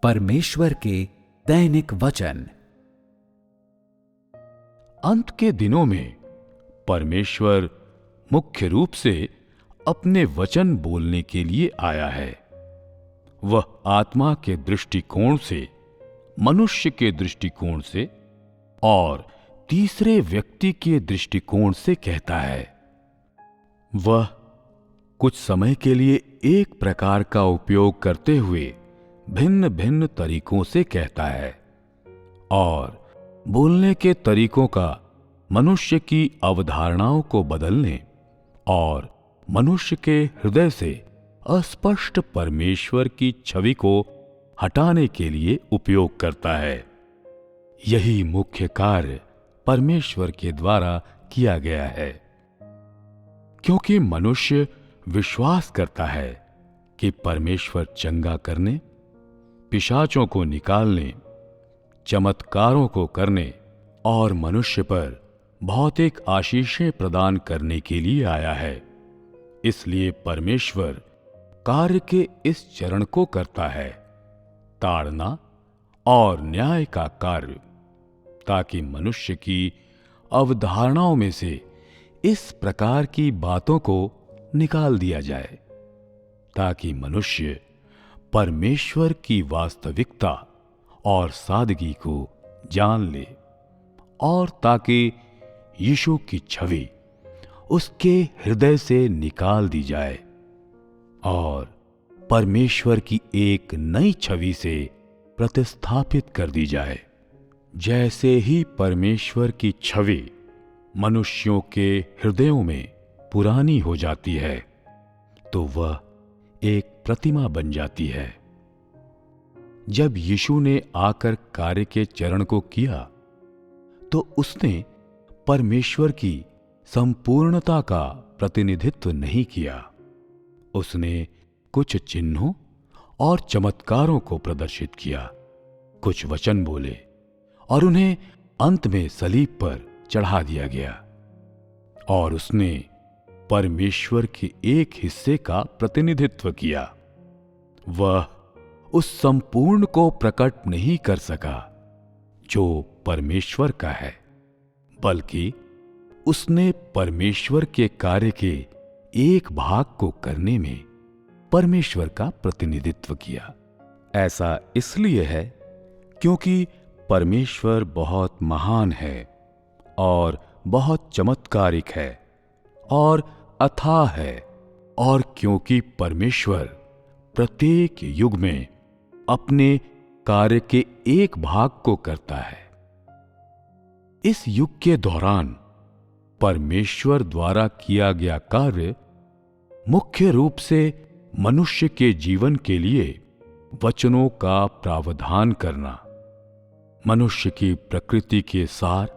परमेश्वर के दैनिक वचन। अंत के दिनों में परमेश्वर मुख्य रूप से अपने वचन बोलने के लिए आया है। वह आत्मा के दृष्टिकोण से, मनुष्य के दृष्टिकोण से और तीसरे व्यक्ति के दृष्टिकोण से कहता है। वह कुछ समय के लिए एक प्रकार का उपयोग करते हुए भिन्न भिन्न तरीकों से कहता है और बोलने के तरीकों का मनुष्य की अवधारणाओं को बदलने और मनुष्य के हृदय से अस्पष्ट परमेश्वर की छवि को हटाने के लिए उपयोग करता है। यही मुख्य कार्य परमेश्वर के द्वारा किया गया है, क्योंकि मनुष्य विश्वास करता है कि परमेश्वर चंगा करने, पिशाचों को निकालने, चमत्कारों को करने और मनुष्य पर भौतिक आशीषें प्रदान करने के लिए आया है। इसलिए परमेश्वर कार्य के इस चरण को करता है, ताड़ना और न्याय का कार्य, ताकि मनुष्य की अवधारणाओं में से इस प्रकार की बातों को निकाल दिया जाए, ताकि मनुष्य परमेश्वर की वास्तविकता और सादगी को जान ले और ताकि यीशु की छवि उसके हृदय से निकाल दी जाए और परमेश्वर की एक नई छवि से प्रतिस्थापित कर दी जाए। जैसे ही परमेश्वर की छवि मनुष्यों के हृदयों में पुरानी हो जाती है, तो वह एक प्रतिमा बन जाती है। जब यीशु ने आकर कार्य के चरण को किया, तो उसने परमेश्वर की संपूर्णता का प्रतिनिधित्व नहीं किया। उसने कुछ चिन्हों और चमत्कारों को प्रदर्शित किया, कुछ वचन बोले और उन्हें अंत में सलीब पर चढ़ा दिया गया। और उसने परमेश्वर के एक हिस्से का प्रतिनिधित्व किया। वह उस संपूर्ण को प्रकट नहीं कर सका जो परमेश्वर का है, बल्कि उसने परमेश्वर के कार्य के एक भाग को करने में परमेश्वर का प्रतिनिधित्व किया। ऐसा इसलिए है क्योंकि परमेश्वर बहुत महान है और बहुत चमत्कारिक है और अथाह है, और क्योंकि परमेश्वर प्रत्येक युग में अपने कार्य के एक भाग को करता है। इस युग के दौरान परमेश्वर द्वारा किया गया कार्य मुख्य रूप से मनुष्य के जीवन के लिए वचनों का प्रावधान करना, मनुष्य की प्रकृति के सार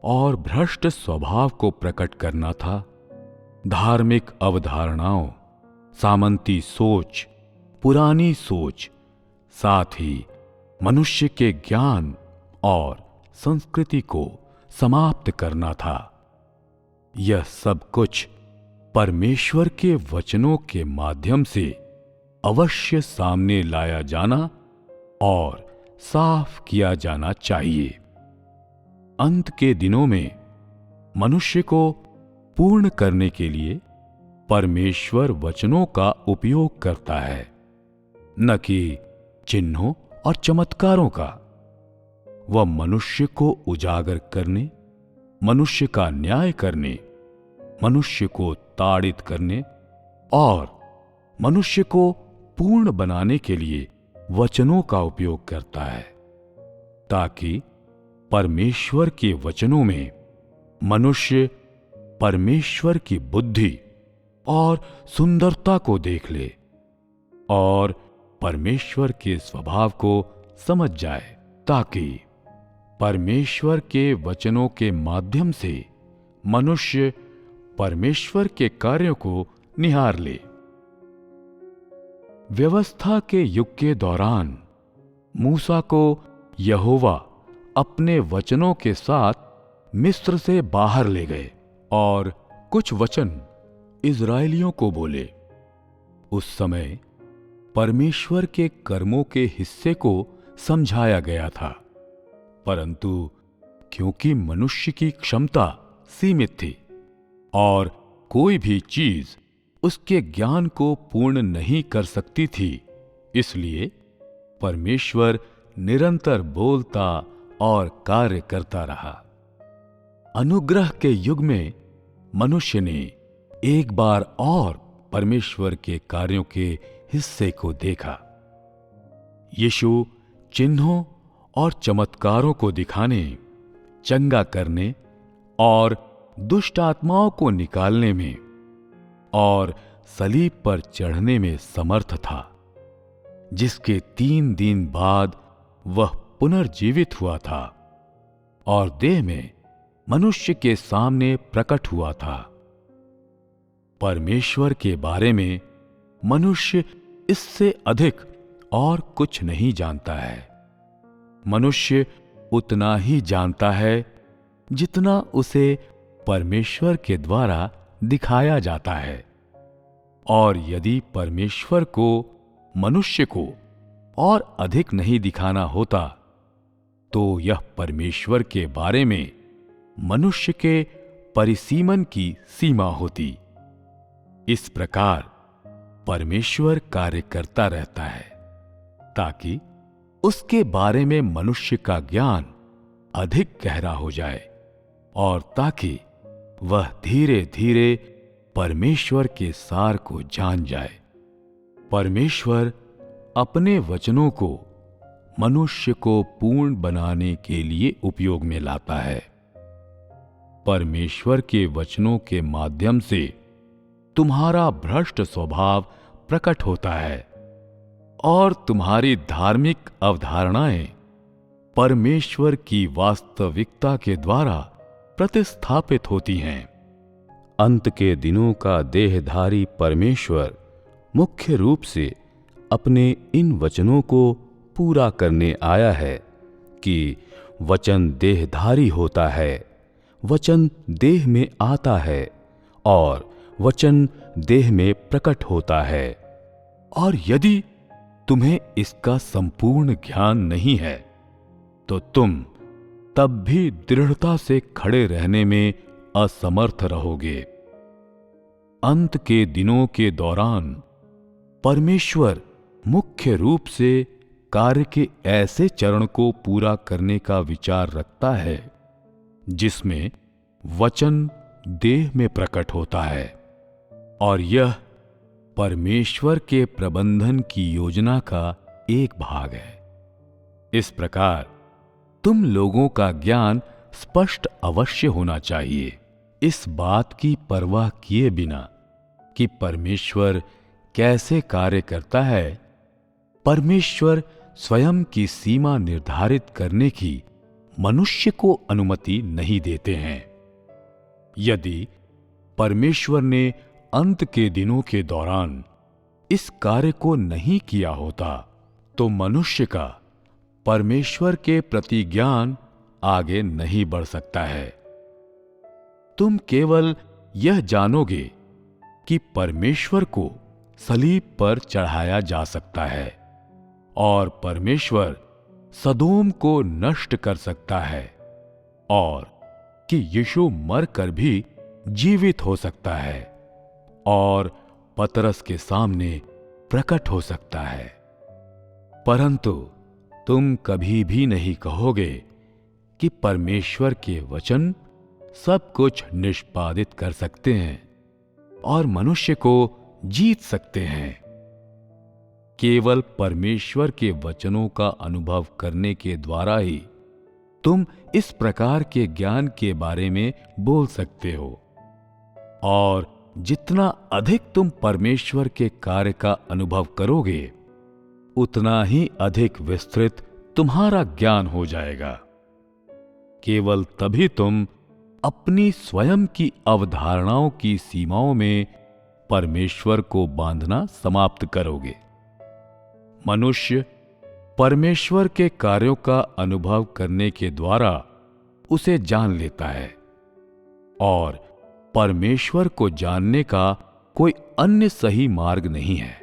और भ्रष्ट स्वभाव को प्रकट करना था। धार्मिक अवधारणाओं, सामंती सोच, पुरानी सोच, साथ ही मनुष्य के ज्ञान और संस्कृति को समाप्त करना था। यह सब कुछ परमेश्वर के वचनों के माध्यम से अवश्य सामने लाया जाना और साफ किया जाना चाहिए। अंत के दिनों में मनुष्य को पूर्ण करने के लिए परमेश्वर वचनों का उपयोग करता है, न कि चिन्हों और चमत्कारों का। वह मनुष्य को उजागर करने, मनुष्य का न्याय करने, मनुष्य को ताड़ित करने और मनुष्य को पूर्ण बनाने के लिए वचनों का उपयोग करता है, ताकि परमेश्वर के वचनों में मनुष्य परमेश्वर की बुद्धि और सुंदरता को देख ले और परमेश्वर के स्वभाव को समझ जाए, ताकि परमेश्वर के वचनों के माध्यम से मनुष्य परमेश्वर के कार्यों को निहार ले। व्यवस्था के युग के दौरान मूसा को यहोवा अपने वचनों के साथ मिस्र से बाहर ले गए और कुछ वचन इज़राइलियों को बोले। उस समय परमेश्वर के कर्मों के हिस्से को समझाया गया था, परंतु क्योंकि मनुष्य की क्षमता सीमित थी और कोई भी चीज उसके ज्ञान को पूर्ण नहीं कर सकती थी, इसलिए परमेश्वर निरंतर बोलता और कार्य करता रहा। अनुग्रह के युग में मनुष्य ने एक बार और परमेश्वर के कार्यों के हिस्से को देखा। यीशु चिन्हों और चमत्कारों को दिखाने, चंगा करने और दुष्ट आत्माओं को निकालने में और सलीब पर चढ़ने में समर्थ था, जिसके 3 दिन बाद वह पुनर्जीवित हुआ था और देह में मनुष्य के सामने प्रकट हुआ था। परमेश्वर के बारे में मनुष्य इससे अधिक और कुछ नहीं जानता है। मनुष्य उतना ही जानता है जितना उसे परमेश्वर के द्वारा दिखाया जाता है, और यदि परमेश्वर को मनुष्य को और अधिक नहीं दिखाना होता तो यह परमेश्वर के बारे में मनुष्य के परिसीमन की सीमा होती। इस प्रकार परमेश्वर कार्य करता रहता है ताकि उसके बारे में मनुष्य का ज्ञान अधिक गहरा हो जाए और ताकि वह धीरे धीरे परमेश्वर के सार को जान जाए। परमेश्वर अपने वचनों को मनुष्य को पूर्ण बनाने के लिए उपयोग में लाता है। परमेश्वर के वचनों के माध्यम से तुम्हारा भ्रष्ट स्वभाव प्रकट होता है और तुम्हारी धार्मिक अवधारणाएं परमेश्वर की वास्तविकता के द्वारा प्रतिस्थापित होती हैं। अंत के दिनों का देहधारी परमेश्वर मुख्य रूप से अपने इन वचनों को पूरा करने आया है कि वचन देहधारी होता है, वचन देह में आता है और वचन देह में प्रकट होता है। और यदि तुम्हें इसका संपूर्ण ज्ञान नहीं है तो तुम तब भी दृढ़ता से खड़े रहने में असमर्थ रहोगे। अंत के दिनों के दौरान परमेश्वर मुख्य रूप से कार्य के ऐसे चरण को पूरा करने का विचार रखता है जिसमें वचन देह में प्रकट होता है, और यह परमेश्वर के प्रबंधन की योजना का एक भाग है। इस प्रकार तुम लोगों का ज्ञान स्पष्ट अवश्य होना चाहिए, इस बात की परवाह किए बिना कि परमेश्वर कैसे कार्य करता है। परमेश्वर स्वयं की सीमा निर्धारित करने की मनुष्य को अनुमति नहीं देते हैं। यदि परमेश्वर ने अंत के दिनों के दौरान इस कार्य को नहीं किया होता तो मनुष्य का परमेश्वर के प्रति ज्ञान आगे नहीं बढ़ सकता है। तुम केवल यह जानोगे कि परमेश्वर को सलीब पर चढ़ाया जा सकता है और परमेश्वर सदोम को नष्ट कर सकता है और कि यीशु मरकर भी जीवित हो सकता है और पतरस के सामने प्रकट हो सकता है। परंतु तुम कभी भी नहीं कहोगे कि परमेश्वर के वचन सब कुछ निष्पादित कर सकते हैं और मनुष्य को जीत सकते हैं। केवल परमेश्वर के वचनों का अनुभव करने के द्वारा ही तुम इस प्रकार के ज्ञान के बारे में बोल सकते हो, और जितना अधिक तुम परमेश्वर के कार्य का अनुभव करोगे उतना ही अधिक विस्तृत तुम्हारा ज्ञान हो जाएगा। केवल तभी तुम अपनी स्वयं की अवधारणाओं की सीमाओं में परमेश्वर को बांधना समाप्त करोगे। मनुष्य परमेश्वर के कार्यों का अनुभव करने के द्वारा उसे जान लेता है, और परमेश्वर को जानने का कोई अन्य सही मार्ग नहीं है।